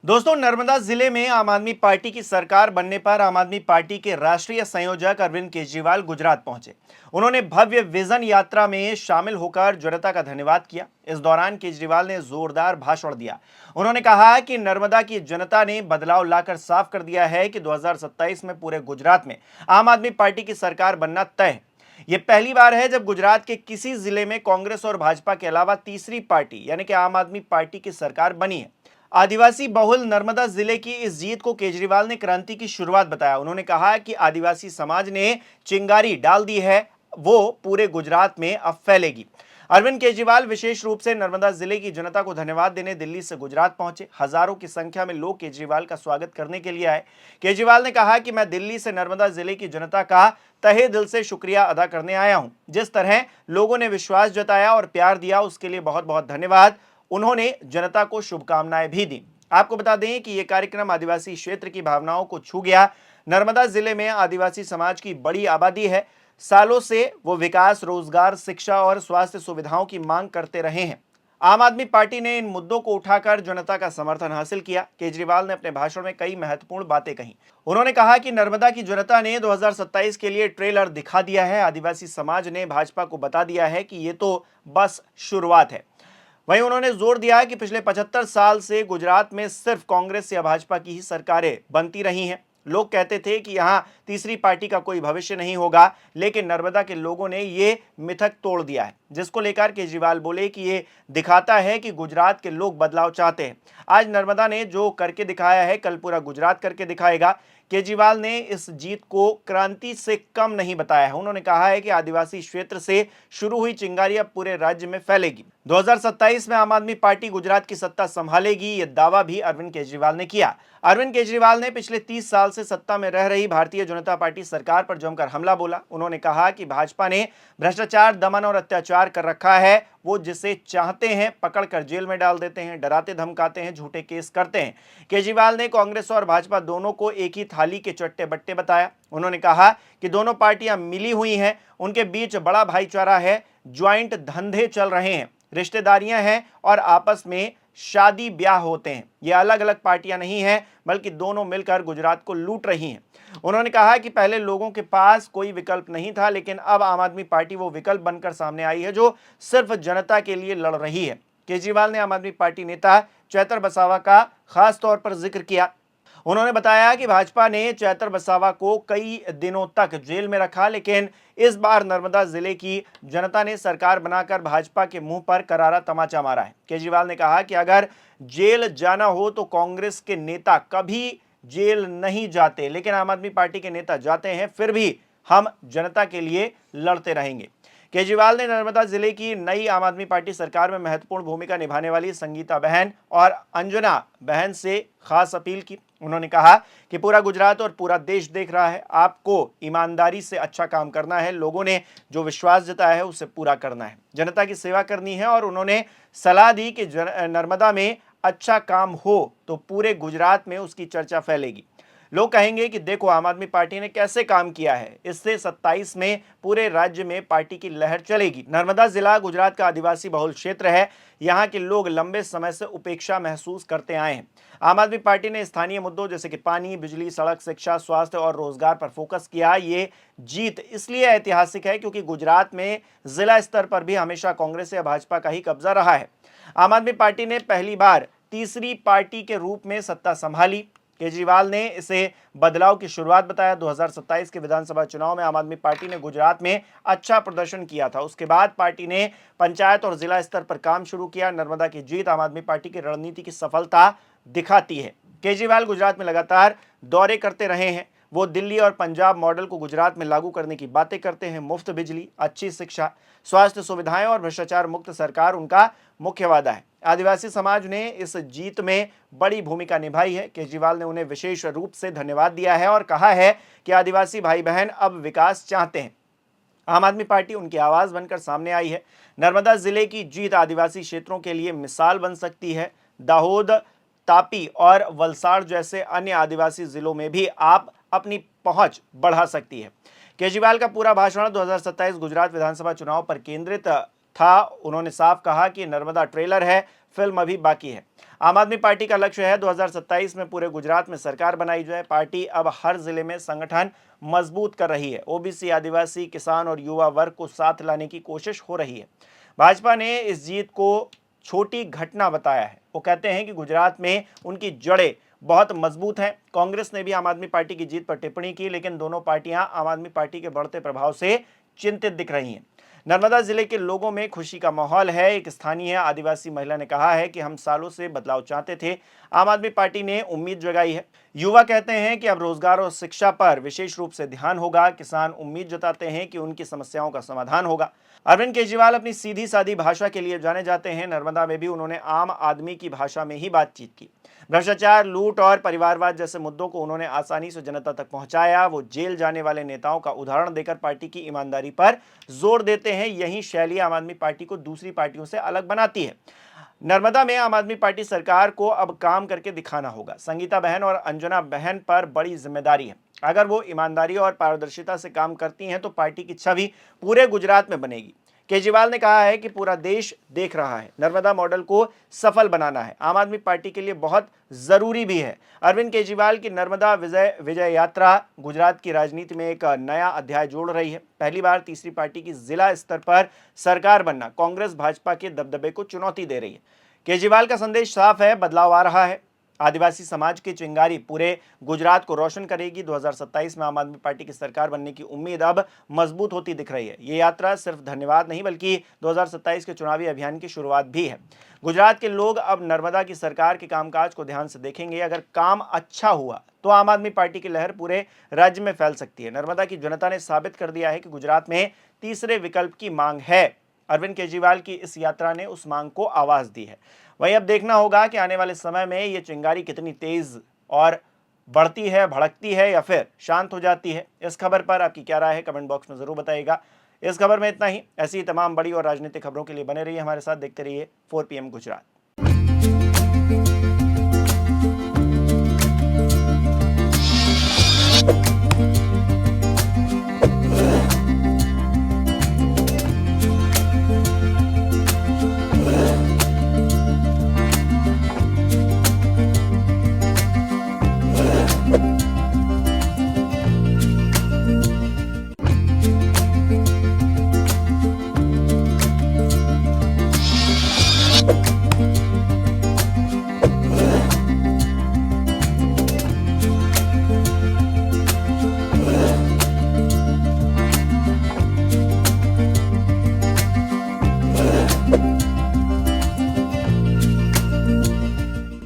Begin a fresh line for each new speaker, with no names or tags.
दोस्तों, नर्मदा जिले में आम आदमी पार्टी की सरकार बनने पर आम आदमी पार्टी के राष्ट्रीय संयोजक अरविंद केजरीवाल गुजरात पहुंचे। उन्होंने भव्य विजन यात्रा में शामिल होकर जनता का धन्यवाद किया। इस दौरान केजरीवाल ने जोरदार भाषण दिया। उन्होंने कहा कि नर्मदा की जनता ने बदलाव लाकर साफ कर दिया है कि 2027 में पूरे गुजरात में आम आदमी पार्टी की सरकार बनना तय है। ये पहली बार है जब गुजरात के किसी जिले में कांग्रेस और भाजपा के अलावा तीसरी पार्टी यानी कि आम आदमी पार्टी की सरकार बनी है। आदिवासी बहुल नर्मदा जिले की इस जीत को केजरीवाल ने क्रांति की शुरुआत बताया। उन्होंने कहा कि आदिवासी समाज ने चिंगारी डाल दी है, वो पूरे गुजरात में अब फैलेगी। अरविंद केजरीवाल विशेष रूप से नर्मदा जिले की जनता को धन्यवाद देने दिल्ली से गुजरात पहुंचे। हजारों की संख्या में लोग केजरीवाल का स्वागत करने के लिए आए। केजरीवाल ने कहा कि मैं दिल्ली से नर्मदा जिले की जनता का तहे दिल से शुक्रिया अदा करने आया हूं। जिस तरह लोगों ने विश्वास जताया और प्यार दिया, उसके लिए बहुत बहुत धन्यवाद। उन्होंने जनता को शुभकामनाएं भी दी। आपको बता दें कि यह कार्यक्रम आदिवासी क्षेत्र की भावनाओं को छू गया। नर्मदा जिले में आदिवासी समाज की बड़ी आबादी है। सालों से वो विकास, रोजगार, शिक्षा और स्वास्थ्य सुविधाओं की मांग करते रहे हैं। आम आदमी पार्टी ने इन मुद्दों को उठाकर जनता का समर्थन हासिल किया। केजरीवाल ने अपने भाषण में कई महत्वपूर्ण बातें कही। उन्होंने कहा कि नर्मदा की जनता ने 2027 के लिए ट्रेलर दिखा दिया है। आदिवासी समाज ने भाजपा को बता दिया है कि ये तो बस शुरुआत है। वहीं उन्होंने जोर दिया कि पिछले 75 साल से गुजरात में सिर्फ कांग्रेस या भाजपा की ही सरकारें बनती रही हैं। लोग कहते थे कि यहां तीसरी पार्टी का कोई भविष्य नहीं होगा, लेकिन नर्मदा के लोगों ने ये मिथक तोड़ दिया है। जिसको लेकर केजरीवाल बोले कि ये दिखाता है कि गुजरात के लोग बदलाव चाहते हैं। आज नर्मदा ने जो करके दिखाया है, कल पूरा गुजरात करके दिखाएगा। केजरीवाल ने इस जीत को क्रांति से कम नहीं बताया है। उन्होंने कहा है कि आदिवासी क्षेत्र से शुरू हुई चिंगारी अब पूरे राज्य में फैलेगी। 2027 में आम आदमी पार्टी गुजरात की सत्ता संभालेगी, यह दावा भी अरविंद केजरीवाल ने किया। अरविंद केजरीवाल ने पिछले 30 साल से सत्ता में रह रही भारतीय जनता पार्टी सरकार पर जमकर हमला बोला। उन्होंने कहा कि भाजपा ने भ्रष्टाचार, दमन और अत्याचार कर रखा है। वो जिसे चाहते हैं पकड़कर जेल में डाल देते हैं, डराते धमकाते हैं, झूठे केस करते हैं। केजरीवाल ने कांग्रेस और भाजपा दोनों को एक ही थाली के चट्टे बट्टे बताया। उन्होंने कहा कि दोनों पार्टियां मिली हुई हैं, उनके बीच बड़ा भाईचारा है, ज्वाइंट धंधे चल रहे हैं, रिश्तेदारियां हैं और आपस में शादी ब्याह होते हैं। ये अलग अलग पार्टियां नहीं हैं, बल्कि दोनों मिलकर गुजरात को लूट रही हैं। उन्होंने कहा कि पहले लोगों के पास कोई विकल्प नहीं था, लेकिन अब आम आदमी पार्टी वो विकल्प बनकर सामने आई है जो सिर्फ जनता के लिए लड़ रही है। केजरीवाल ने आम आदमी पार्टी नेता चैतर बसावा का खास तौर पर जिक्र किया। उन्होंने बताया कि भाजपा ने चैतर बसावा को कई दिनों तक जेल में रखा, लेकिन इस बार नर्मदा जिले की जनता ने सरकार बनाकर भाजपा के मुंह पर करारा तमाचा मारा है। केजरीवाल ने कहा कि अगर जेल जाना हो तो कांग्रेस के नेता कभी जेल नहीं जाते, लेकिन आम आदमी पार्टी के नेता जाते हैं। फिर भी हम जनता के लिए लड़ते रहेंगे। केजरीवाल ने नर्मदा जिले की नई आम आदमी पार्टी सरकार में महत्वपूर्ण भूमिका निभाने वाली संगीता बहन और अंजना बहन से खास अपील की। उन्होंने कहा कि पूरा गुजरात और पूरा देश देख रहा है, आपको ईमानदारी से अच्छा काम करना है। लोगों ने जो विश्वास जताया है उसे पूरा करना है, जनता की सेवा करनी है। और उन्होंने सलाह दी कि नर्मदा में अच्छा काम हो तो पूरे गुजरात में उसकी चर्चा फैलेगी। लोग कहेंगे कि देखो आम आदमी पार्टी ने कैसे काम किया है। इससे 27 में पूरे राज्य में पार्टी की लहर चलेगी। नर्मदा जिला गुजरात का आदिवासी बहुल क्षेत्र है। यहाँ के लोग लंबे समय से उपेक्षा महसूस करते आए हैं। आम आदमी पार्टी ने स्थानीय मुद्दों जैसे कि पानी, बिजली, सड़क, शिक्षा, स्वास्थ्य और रोजगार पर फोकस किया। ये जीत इसलिए ऐतिहासिक है क्योंकि गुजरात में जिला स्तर पर भी हमेशा कांग्रेस या भाजपा का ही कब्जा रहा है। आम आदमी पार्टी ने पहली बार तीसरी पार्टी के रूप में सत्ता संभाली। केजरीवाल ने इसे बदलाव की शुरुआत बताया। 2027 के विधानसभा चुनाव में आम आदमी पार्टी ने गुजरात में अच्छा प्रदर्शन किया था। उसके बाद पार्टी ने पंचायत और जिला स्तर पर काम शुरू किया। नर्मदा की जीत आम आदमी पार्टी की रणनीति की सफलता दिखाती है। केजरीवाल गुजरात में लगातार दौरे करते रहे हैं। वो दिल्ली और पंजाब मॉडल को गुजरात में लागू करने की बातें करते हैं। मुफ्त बिजली, अच्छी शिक्षा, स्वास्थ्य सुविधाएं और भ्रष्टाचार मुक्त सरकार उनका मुख्य वादा है। आदिवासी समाज ने इस जीत में बड़ी भूमिका निभाई है। केजरीवाल ने उन्हें विशेष रूप से धन्यवाद दिया है और कहा है कि आदिवासी भाई बहन अब विकास चाहते हैं। आम आदमी पार्टी उनकी आवाज बनकर सामने आई है। नर्मदा जिले की जीत आदिवासी क्षेत्रों के लिए मिसाल बन सकती है। दाहोद, तापी और वलसाड़ जैसे अन्य आदिवासी जिलों में भी आप अपनी पहुंच बढ़ा सकती है। केजरीवाल का पूरा भाषण 2027 गुजरात विधानसभा चुनाव पर केंद्रित था। उन्होंने साफ कहा कि नर्मदा ट्रेलर है, फिल्म अभी बाकी है। आम आदमी पार्टी का लक्ष्य है 2027 में पूरे गुजरात में सरकार बनाई जाए। पार्टी अब हर जिले में संगठन मजबूत कर रही है। ओबीसी, आदिवासी, किसान और युवा वर्ग को साथ लाने की कोशिश हो रही है। भाजपा ने इस जीत को छोटी घटना बताया है। वो कहते हैं कि गुजरात में उनकी जड़ें बहुत मजबूत हैं। कांग्रेस ने भी आम आदमी पार्टी की जीत पर टिप्पणी की, लेकिन दोनों पार्टियां आम आदमी पार्टी के बढ़ते प्रभाव से चिंतित दिख रही हैं। नर्मदा जिले के लोगों में खुशी का माहौल है। एक स्थानीय आदिवासी महिला ने कहा है कि हम सालों से बदलाव चाहते थे, आम आदमी पार्टी ने उम्मीद जगाई है। युवा कहते हैं कि अब रोजगार और शिक्षा पर विशेष रूप से ध्यान होगा। किसान उम्मीद जताते हैं कि उनकी समस्याओं का समाधान होगा। अरविंद केजरीवाल अपनी सीधी सादी भाषा के लिए जाने जाते हैं। नर्मदा में भी उन्होंने आम आदमी की भाषा में ही बातचीत की। भ्रष्टाचार, लूट और परिवारवाद जैसे मुद्दों को उन्होंने आसानी से जनता तक पहुंचाया। वो जेल जाने वाले नेताओं का उदाहरण देकर पार्टी की ईमानदारी पर जोर देते हैं। यही शैली आम आदमी पार्टी को दूसरी पार्टियों से अलग बनाती है। नर्मदा में आम आदमी पार्टी सरकार को अब काम करके दिखाना होगा। संगीता बहन और अंजना बहन पर बड़ी जिम्मेदारी है। अगर वो ईमानदारी और पारदर्शिता से काम करती हैं तो पार्टी की छवि पूरे गुजरात में बनेगी। केजरीवाल ने कहा है कि पूरा देश देख रहा है, नर्मदा मॉडल को सफल बनाना है आम आदमी पार्टी के लिए बहुत जरूरी भी है। अरविंद केजरीवाल की नर्मदा विजय यात्रा गुजरात की राजनीति में एक नया अध्याय जोड़ रही है। पहली बार तीसरी पार्टी की जिला स्तर पर सरकार बनना कांग्रेस भाजपा के दबदबे को चुनौती दे रही है। केजरीवाल का संदेश साफ है, बदलाव आ रहा है। आदिवासी समाज की चिंगारी पूरे गुजरात को रोशन करेगी। 2027 में आम आदमी पार्टी की सरकार बनने की उम्मीद अब मजबूत होती दिख रही है। ये यात्रा सिर्फ धन्यवाद नहीं बल्कि 2027 के चुनावी अभियान की शुरुआत भी है। गुजरात के लोग अब नर्मदा की सरकार के कामकाज को ध्यान से देखेंगे। अगर काम अच्छा हुआ तो आम आदमी पार्टी की लहर पूरे राज्य में फैल सकती है। नर्मदा की जनता ने साबित कर दिया है कि गुजरात में तीसरे विकल्प की मांग है। अरविंद केजरीवाल की इस यात्रा ने उस मांग को आवाज दी है। वहीं अब देखना होगा कि आने वाले समय में ये चिंगारी कितनी तेज और बढ़ती है, भड़कती है या फिर शांत हो जाती है। इस खबर पर आपकी क्या राय है, कमेंट बॉक्स में जरूर बताइएगा। इस खबर में इतना ही। ऐसी ही तमाम बड़ी और राजनीतिक खबरों के लिए बने रहिए हमारे साथ, देखते रहिए 4 PM गुजरात।